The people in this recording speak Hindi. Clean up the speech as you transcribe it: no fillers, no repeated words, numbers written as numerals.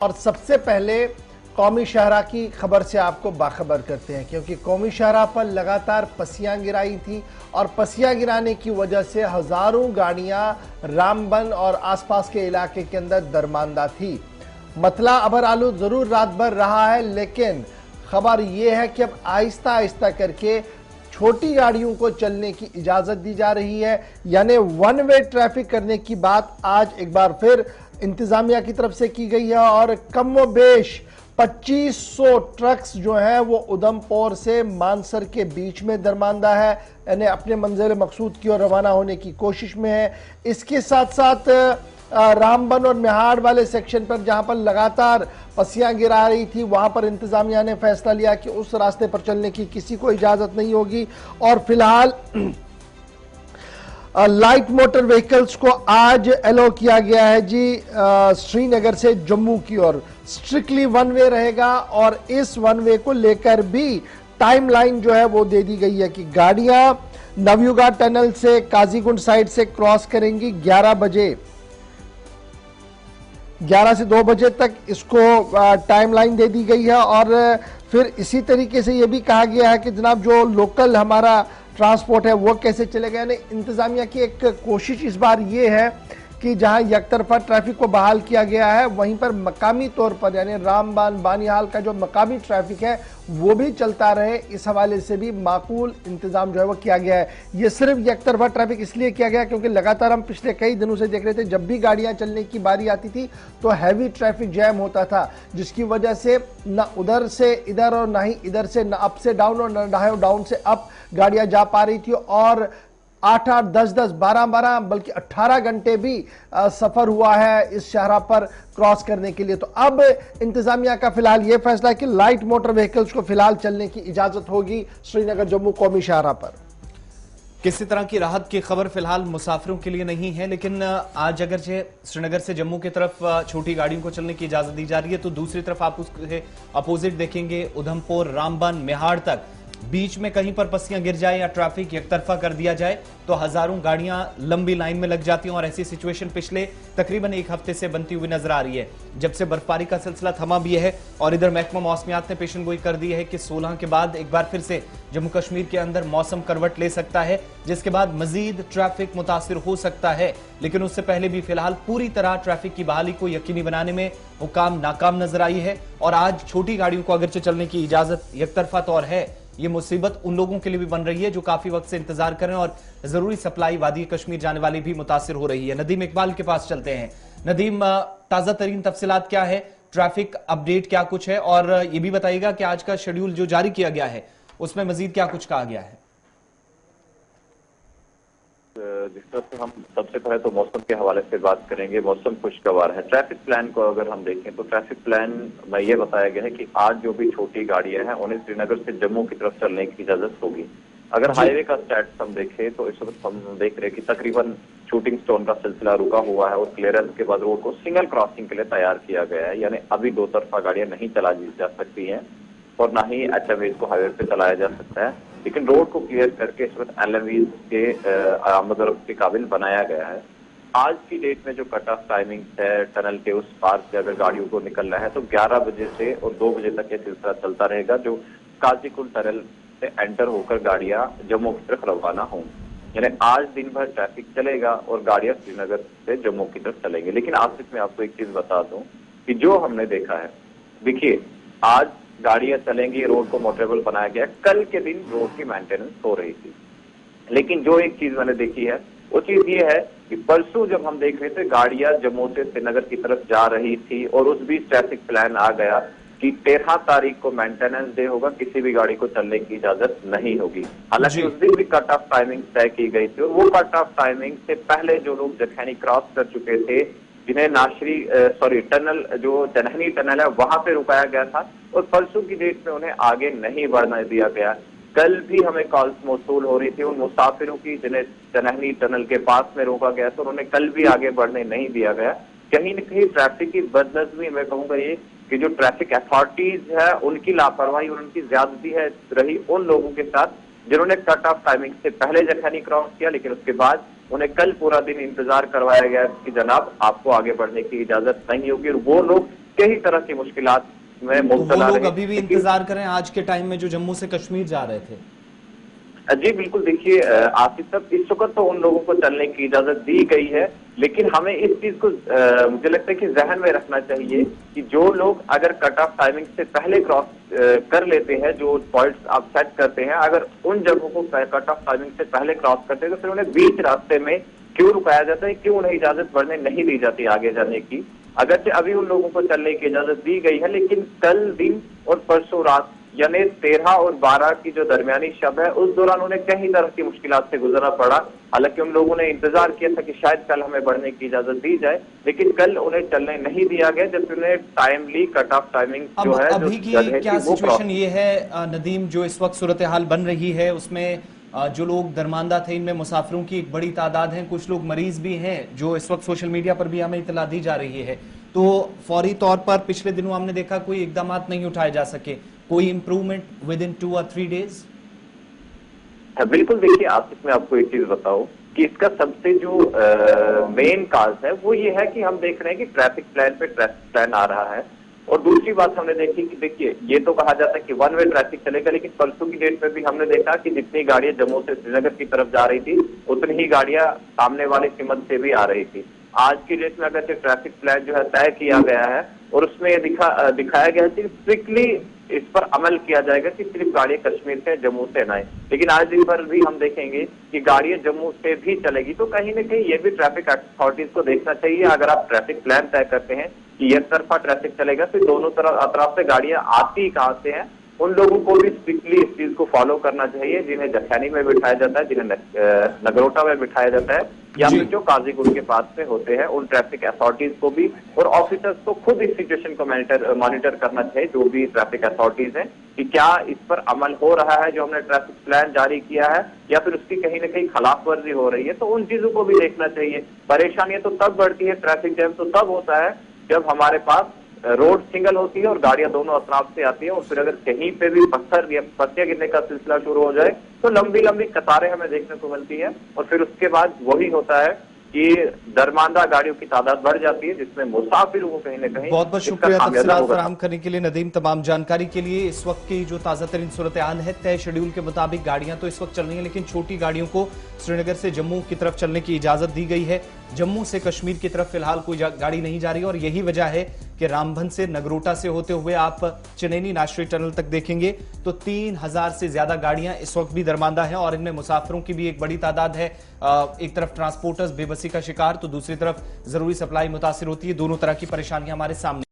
और सबसे पहले कौमी शाहरा की खबर से आपको बाखबर करते हैं, क्योंकि कौमी शाहरा पर लगातार पस्सियां गिराई थी और पस्सियां गिराने की वजह से हजारों गाड़ियां रामबन और आसपास के इलाके के अंदर दरमांदा थी। मतला अबर आलू जरूर रात भर रहा है, लेकिन खबर यह है कि अब आहिस्ता आहिस्ता करके छोटी गाड़ियों को चलने की इजाजत दी जा रही है, यानी वन वे ट्रैफिक करने की बात आज एक बार फिर इंतजामिया की तरफ से की गई है। और कम बेश 2500 ट्रक्स जो हैं वो उधमपुर से मानसर के बीच में दरमांदा है, यानी अपने मंजिल मकसूद की ओर रवाना होने की कोशिश में है। इसके साथ साथ रामबन और मेहाड़ वाले सेक्शन पर जहां पर लगातार पस्सियां गिरा रही थी, वहां पर इंतजामिया ने फैसला लिया कि उस रास्ते पर चलने की किसी को इजाजत नहीं होगी। और फिलहाल लाइट मोटर व्हीकल्स को आज एलो किया गया है जी श्रीनगर से जम्मू की ओर। स्ट्रिक्टली वन वे रहेगा और इस वन वे को लेकर भी टाइमलाइन जो है वो दे दी गई है कि गाड़ियां नवयुगा टनल से काजीगुंड साइड से क्रॉस करेंगी 11 बजे, 11 से 2 बजे तक इसको टाइमलाइन दे दी गई है। और फिर इसी तरीके से यह भी कहा गया है कि जनाब जो लोकल हमारा ट्रांसपोर्ट है वो कैसे चलेगा। यानी इंतजामिया की एक कोशिश इस बार ये है कि जहां यकतरफा ट्रैफिक को बहाल किया गया है, वहीं पर मकामी तौर पर यानी रामबान बानिहाल का जो मकामी ट्रैफिक है वो भी चलता रहे। इस हवाले से भी माकूल इंतजाम जो है वो किया गया है। ये सिर्फ यकतरफा ट्रैफिक इसलिए किया गया क्योंकि लगातार हम पिछले कई दिनों से देख रहे थे, जब भी गाड़ियां चलने की बारी आती थी तो हैवी ट्रैफिक जैम होता था, जिसकी वजह से न उधर से इधर और ना ही इधर से न अप से डाउन और न डाउन से अप गाड़ियां जा पा रही थी। और 8-8, 10-10, 12-12 बल्कि 18 घंटे भी सफर हुआ है इस शाहरा पर क्रॉस करने के लिए। तो अब इंतजामिया का फिलहाल यह फैसला है कि लाइट मोटर व्हीकल्स को फिलहाल चलने की इजाजत होगी श्रीनगर जम्मू कौमी शाहरा पर। किसी तरह की राहत की खबर फिलहाल मुसाफिरों के लिए नहीं है, लेकिन आज अगर श्रीनगर से जम्मू की तरफ छोटी गाड़ियों को चलने की इजाजत दी जा रही है, तो दूसरी तरफ आप उसके अपोजिट देखेंगे उधमपुर रामबन मेहाड़ तक बीच में कहीं पर पस्सियां गिर जाए या ट्रैफिक एकतरफा कर दिया जाए तो हजारों गाड़ियां लंबी लाइन में लग जाती हैं। और ऐसी सिचुएशन पिछले तकरीबन एक हफ्ते से बनती हुई नजर आ रही है, जब से बर्फबारी का सिलसिला थमा भी है। और इधर महकमा मौसमियात ने पेशेनगोई कर दी है कि 16 के बाद एक बार फिर से जम्मू कश्मीर के अंदर मौसम करवट ले सकता है, जिसके बाद मजीद ट्रैफिक मुतासिर हो सकता है। लेकिन उससे पहले भी फिलहाल पूरी तरह ट्रैफिक की बहाली को यकीनी बनाने में हुकाम नाकाम नजर आई है। और आज छोटी गाड़ियों को अगरचे चलने की इजाजत एकतरफा तौर है, ये मुसीबत उन लोगों के लिए भी बन रही है जो काफी वक्त से इंतजार कर रहे हैं और जरूरी सप्लाई वादी कश्मीर जाने वाली भी मुतासिर हो रही है। नदीम इकबाल के पास चलते हैं। नदीम, ताजा तरीन तफसीलात क्या है, ट्रैफिक अपडेट क्या कुछ है, और ये भी बताइएगा कि आज का शेड्यूल जो जारी किया गया है उसमें मजीद क्या कुछ कहा गया है। जिस तरह से हम सबसे पहले तो मौसम के हवाले से बात करेंगे। मौसम खुशगवार है। ट्रैफिक प्लान को अगर हम देखें तो ट्रैफिक प्लान में ये बताया गया है कि आज जो भी छोटी गाड़ियां हैं उन्हें श्रीनगर से जम्मू की तरफ चलने की इजाजत होगी। अगर हाईवे का स्टैट्स हम देखें तो इस वक्त हम देख रहे हैं कि तकरीबन शूटिंग स्टोन का सिलसिला रुका हुआ है और क्लियरेंस के बाद रोड को सिंगल क्रॉसिंग के लिए तैयार किया गया है। यानी अभी दो तरफा गाड़ियां नहीं चलाई जा सकती हैं और ना ही HMVs को हाईवे पे चलाया जा सकता है, लेकिन रोड को क्लियर करके इस वक्त LMVs के आमद और रफ्त के काबिल बनाया गया है। आज की डेट में जो कट ऑफ टाइमिंग है टनल के उस पार से अगर गाड़ियों को निकलना है तो 11 बजे से और 2 बजे तक ये सिलसिला चलता रहेगा, जो काजीकुंड टनल से एंटर होकर गाड़ियां जम्मू की तरफ रवाना होंगी। यानी आज दिन भर ट्रैफिक चलेगा और गाड़ियां श्रीनगर से जम्मू की तरफ चलेंगी। लेकिन आसिफ में आपको एक चीज बता दूं कि जो हमने देखा है, देखिए आज गाड़ियां चलेंगी, रोड को मोटरेबल बनाया गया। कल के दिन रोड की मेंटेनेंस हो रही थी, लेकिन जो एक चीज मैंने देखी है वो चीज ये है कि परसों जब हम देख रहे थे गाड़ियां जम्मू से श्रीनगर की तरफ जा रही थी और उस बीच ट्रैफिक प्लान आ गया कि 13 तारीख को मेंटेनेंस डे होगा, किसी भी गाड़ी को चलने की इजाजत नहीं होगी। हालांकि उस दिन भी कट ऑफ टाइमिंग तय की गई थी और वो कट ऑफ टाइमिंग से पहले जो लोग जखैनी क्रॉस कर चुके थे, जिन्हें टनल जो जनहनी टनल है वहां पे रुकाया गया था और परसों की डेट में उन्हें आगे नहीं बढ़ने दिया गया। कल भी हमें कॉल्स मौसूल हो रही थी उन मुसाफिरों की जिन्हें जनहनी टनल के पास में रोका गया था, उन्हें कल भी आगे बढ़ने नहीं दिया गया। कहीं न कहीं ट्रैफिक की बदनज़मी, मैं कहूंगा ये कि जो ट्रैफिक अथॉरिटीज है उनकी लापरवाही और उनकी ज्यादती है रही उन लोगों के साथ जिन्होंने कट ऑफ टाइमिंग से पहले जखैनी क्रॉस किया, लेकिन उसके बाद उन्हें कल पूरा दिन इंतजार करवाया गया कि जनाब आपको आगे बढ़ने की इजाजत नहीं होगी। और वो लोग कई तरह की मुश्किलात में तो वो मुब्तला लोग रहे। अभी भी लेकिन इंतजार कर रहे हैं आज के टाइम में जो जम्मू से कश्मीर जा रहे थे? जी बिल्कुल, देखिए आसिफ साहब, इस वक्त तो उन लोगों को चलने की इजाजत दी गई है, लेकिन हमें इस चीज को मुझे लगता है कि जहन में रखना चाहिए कि जो लोग अगर कट ऑफ टाइमिंग से पहले क्रॉस कर लेते हैं, जो पॉइंट्स आप सेट करते हैं, अगर उन जगहों को कट ऑफ टाइमिंग से पहले क्रॉस करते हैं तो फिर उन्हें बीच रास्ते में क्यों रुकाया जाता है, क्यों उन्हें इजाजत बढ़ने नहीं दी जाती आगे जाने की। अगरचे अभी उन लोगों को चलने की इजाजत दी गई है, लेकिन कल दिन और परसों रात यानी 13 और 12 की जो दरमियानी शब है, उस दौरान उन्हें कई तरह की मुश्किलात से गुजरना पड़ा। हालांकि उन लोगों ने इंतजार किया था कि शायद कल हमें बढ़ने की इजाजत दी जाए, लेकिन कल उन्हें चलने नहीं दिया गया, जबकि उन्हें टाइमली कट ऑफ टाइमिंग जो है, अभी की क्या सिचुएशन ये है नदीम, जो इस वक्त सूरत हाल बन रही है उसमें जो लोग दरमानदा थे इनमें मुसाफिरों की एक बड़ी तादाद है, कुछ लोग मरीज भी हैं जो इस वक्त सोशल मीडिया पर भी हमें इतला दी जा रही है, तो फौरी तौर पर पिछले दिनों हमने देखा कोई इकदाम नहीं उठाए जा सके, कोई इंप्रूवमेंट विद इन 2 और 3 डेज? बिल्कुल, देखिए आसिफ, मैं आपको एक चीज बताऊं कि इसका सबसे जो मेन काज है वो ये है कि हम देख रहे हैं कि ट्रैफिक प्लान पे ट्रैफिक प्लान आ रहा है, और दूसरी बात हमने देखी कि देखिए ये तो कहा जाता है कि वन वे ट्रैफिक चलेगा, लेकिन परसों की डेट में भी हमने देखा कि जितनी गाड़ियां जम्मू से श्रीनगर की तरफ जा रही थी उतनी ही गाड़ियां सामने वाली सिमत से भी आ रही थी। आज की डेट में अगर ट्रैफिक प्लान जो है तय किया गया है और उसमें दिखाया गया है कि स्ट्रिक्टली इस पर अमल किया जाएगा कि सिर्फ गाड़ियां कश्मीर से जम्मू से न आए, लेकिन आज दिन भर भी हम देखेंगे कि गाड़ियां जम्मू से भी चलेगी। तो कहीं ना कहीं ये भी ट्रैफिक अथॉरिटीज को देखना चाहिए, अगर आप ट्रैफिक प्लान तय करते हैं कि एक तरफा ट्रैफिक चलेगा, फिर दोनों तरफ से गाड़ियां आती कहां से हैं, उन लोगों को भी स्ट्रिक्टली इस चीज को फॉलो करना चाहिए, जिन्हें जखैनी में बिठाया जाता है, जिन्हें नगरोटा में बिठाया जाता है, या फिर जो काजीगुंड के पास में होते हैं, उन ट्रैफिक अथॉरिटीज को भी और ऑफिसर्स को खुद इस सिचुएशन को मॉनिटर करना चाहिए, जो भी ट्रैफिक अथॉरिटीज हैं, कि क्या इस पर अमल हो रहा है जो हमने ट्रैफिक प्लान जारी किया है, या फिर उसकी कहीं ना कहीं खिलाफ वर्जी हो रही है। तो उन चीजों को भी देखना चाहिए। परेशानियां तो तब बढ़ती है, ट्रैफिक जैम तो तब होता है जब हमारे पास रोड सिंगल होती है और गाड़ियां दोनों अतराफ से आती है, और फिर अगर कहीं पे भी पत्थर या पत्तियां गिरने का सिलसिला शुरू हो जाए तो लंबी लंबी कतारें हमें देखने को मिलती है, और फिर उसके बाद वही होता है कि दरमानदा गाड़ियों की तादाद बढ़ जाती है, जिसमें मुसाफिरों को कहीं ना कहीं बहुत बहुत शुक्रिया तफसीलात फराहम करने के लिए नदीम। तमाम जानकारी के लिए। इस वक्त की जो ताज़ा तरीन सूरत हाल है, तय शेड्यूल के मुताबिक गाड़ियां तो इस वक्त चल रही हैं, लेकिन छोटी गाड़ियों को श्रीनगर से जम्मू की तरफ चलने की इजाजत दी गई है। जम्मू से कश्मीर की तरफ फिलहाल कोई गाड़ी नहीं जा रही, और यही वजह है कि रामबन से नगरोटा से होते हुए आप चनैनी नाशरी टनल तक देखेंगे तो 3000 से ज्यादा गाड़ियां इस वक्त भी दरमांदा हैं, और इनमें मुसाफिरों की भी एक बड़ी तादाद है। एक तरफ ट्रांसपोर्टर्स बेबसी का शिकार, तो दूसरी तरफ जरूरी सप्लाई मुतासिर होती है। दोनों तरह की परेशानियां हमारे सामने